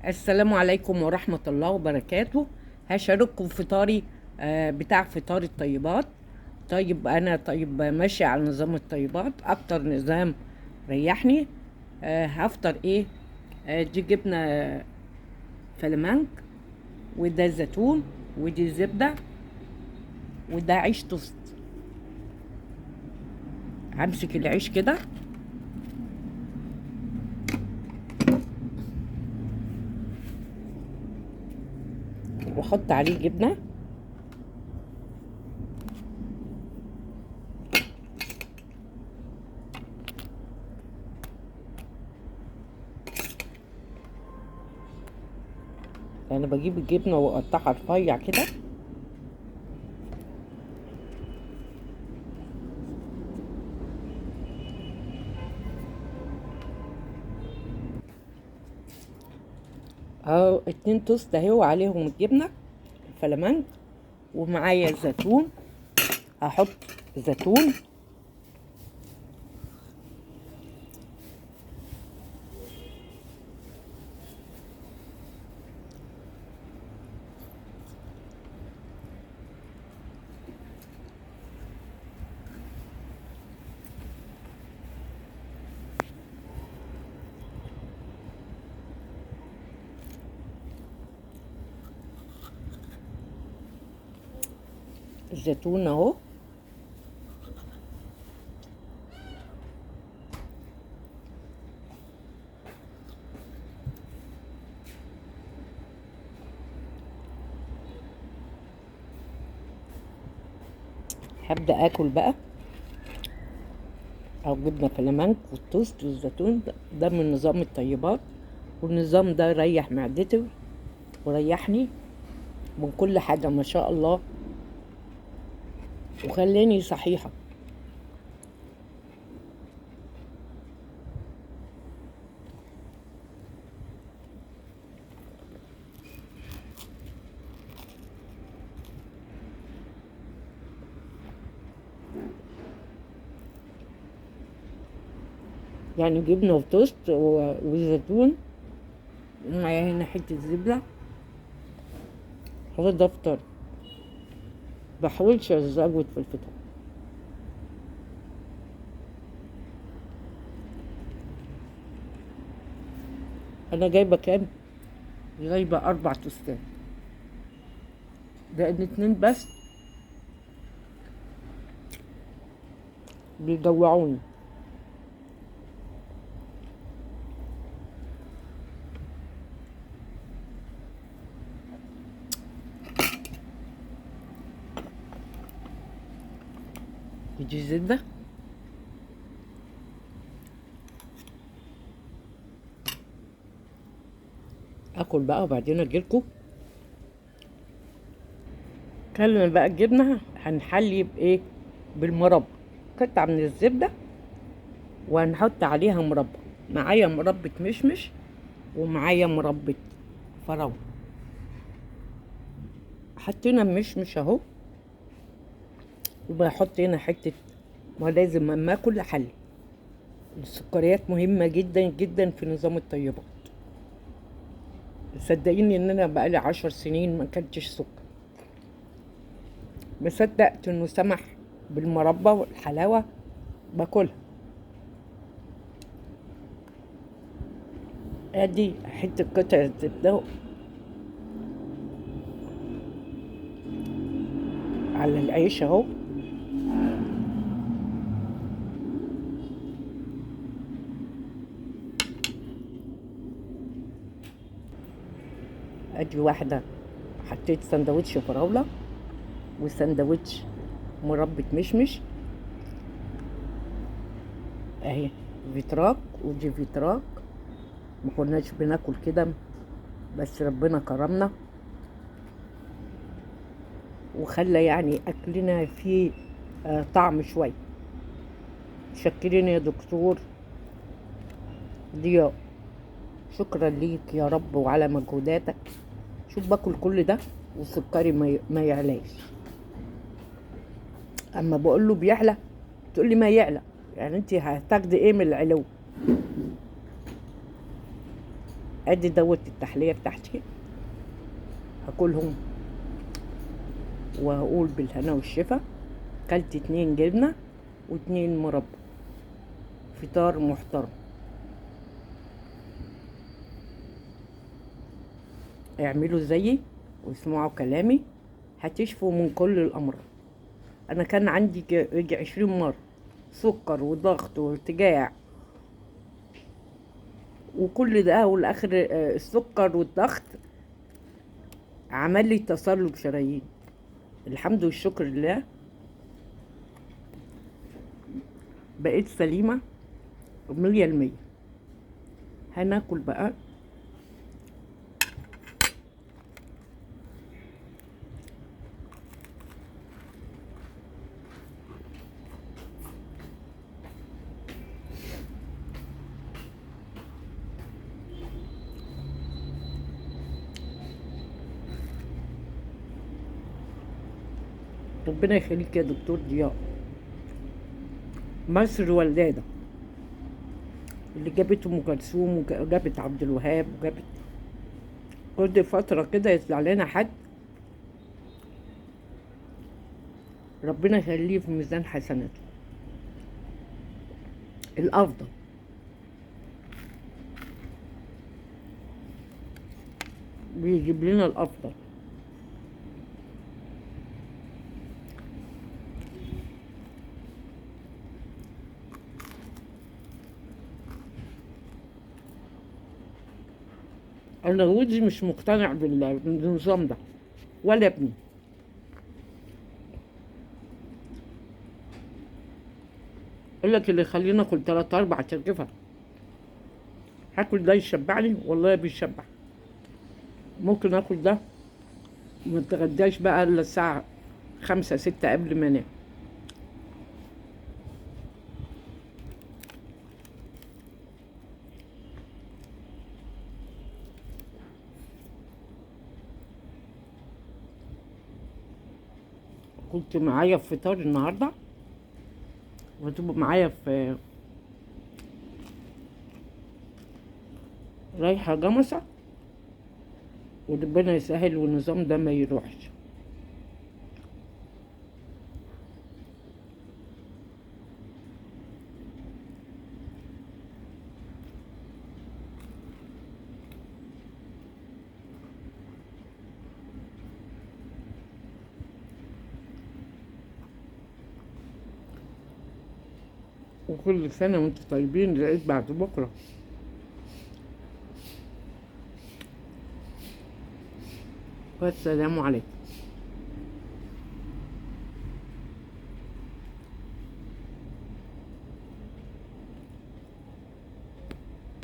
السلام عليكم ورحمة الله وبركاته. هشارككم فطاري بتاع فطار الطيبات. طيب ماشي على نظام الطيبات، اكتر نظام ريحني. هفطر ايه؟ دي جبنة فلامنك، وده زيتون، ودي زبدة، وده عيش توست. همسك العيش كده واحط عليه جبنة. انا بجيب الجبنة واقطعها رفيع كده. اهو 2 توست اهي وعليهم الجبنة الفلامنك، ومعايا الزيتون. هحط زيتون، الزيتون اهو. هبدأ اكل بقى، او جبنة فلامنك والتوست والزيتون. ده من نظام الطيبات، والنظام ده ريح معدتي وريحني من كل حاجة ما شاء الله، وخلاني صحيحة. يعني جبنة وتوست وزيتون، معايا هنا حتة زبدة. هو ده فطار، بحاولش ازود في الفطار. انا جايبة كام؟ جايبة 4 توستات، لان 2 بس بيجوعوني. دي زبدة. اكل بقى وبعدين اجيلكوا. كلنا بقى الجبنة هنحلي بايه؟ بالمربى، قطعة من الزبدة، وهنحط عليها مربى. معايا مربى مشمش، ومعايا مربى فراولة. حطينا المشمش اهو، وبحط هنا حتة، ما لازم اما اكل احلي. السكريات مهمة جدا جدا في نظام الطيبات. صدقيني ان انا بقالي 10 سنين ما اكلتش سكر، مصدقت انه سمح بالمربى والحلاوة باكلها. ادي حتة قطعة زبدة على العيش اهو. ادي واحدة، حطيت سندوتش فراولة وسندوتش مربى مشمش اهي. فيتراك ودي فيتراك، ما كناش بناكل كده، بس ربنا كرمنا وخلى يعني اكلنا فيه طعم شوية. شكرين يا دكتور ضياء، شكرا ليك يا رب وعلى مجهوداتك. شوف باكل كل ده وسكري ما يعلاش. اما بقول له بيعلى تقول لي ما يعلى، يعني انت هتاخدي ايه من العلو؟ ادي دوت التحلية بتاعتي، هاكلهم وهقول بالهنا والشفا. كلت 2 جبنة و2 مربى، فطار محترم. اعملوا زيي واسمعوا كلامي، هتشفوا من كل الامراض. انا كان عندي يجي 20 مرة سكر وضغط وارتجاع وكل ده، والاخر السكر والضغط عمل لي تصلب شرايين. الحمد والشكر لله بقيت سليمة 100%. هناكل بقى. ربنا يخليك يا دكتور ضياء. مصر ولادة اللي جابت ام كلثوم وجابت عبد الوهاب وجابت كل فترة كده يطلع لنا حد ربنا يخليه في ميزان حسناته. الافضل بيجيب لنا الافضل. انا جوزي مش مقتنع بالنظام ده ولا ابني. يقول لك اللي يخليني اكل 3 4 ترغيفة هاكل ده يشبعني، والله بيشبع. ممكن اكل ده ما اتغداش بقى الا الساعة 5 6 قبل ما انام. كنت معايا في فطار النهارده وتبقى معايا في رايحة جمصة، وربنا يسهل والنظام ده ما يروحش. وكل سنة وانتم طيبين، العيد بعد بكرة. والسلام عليكم.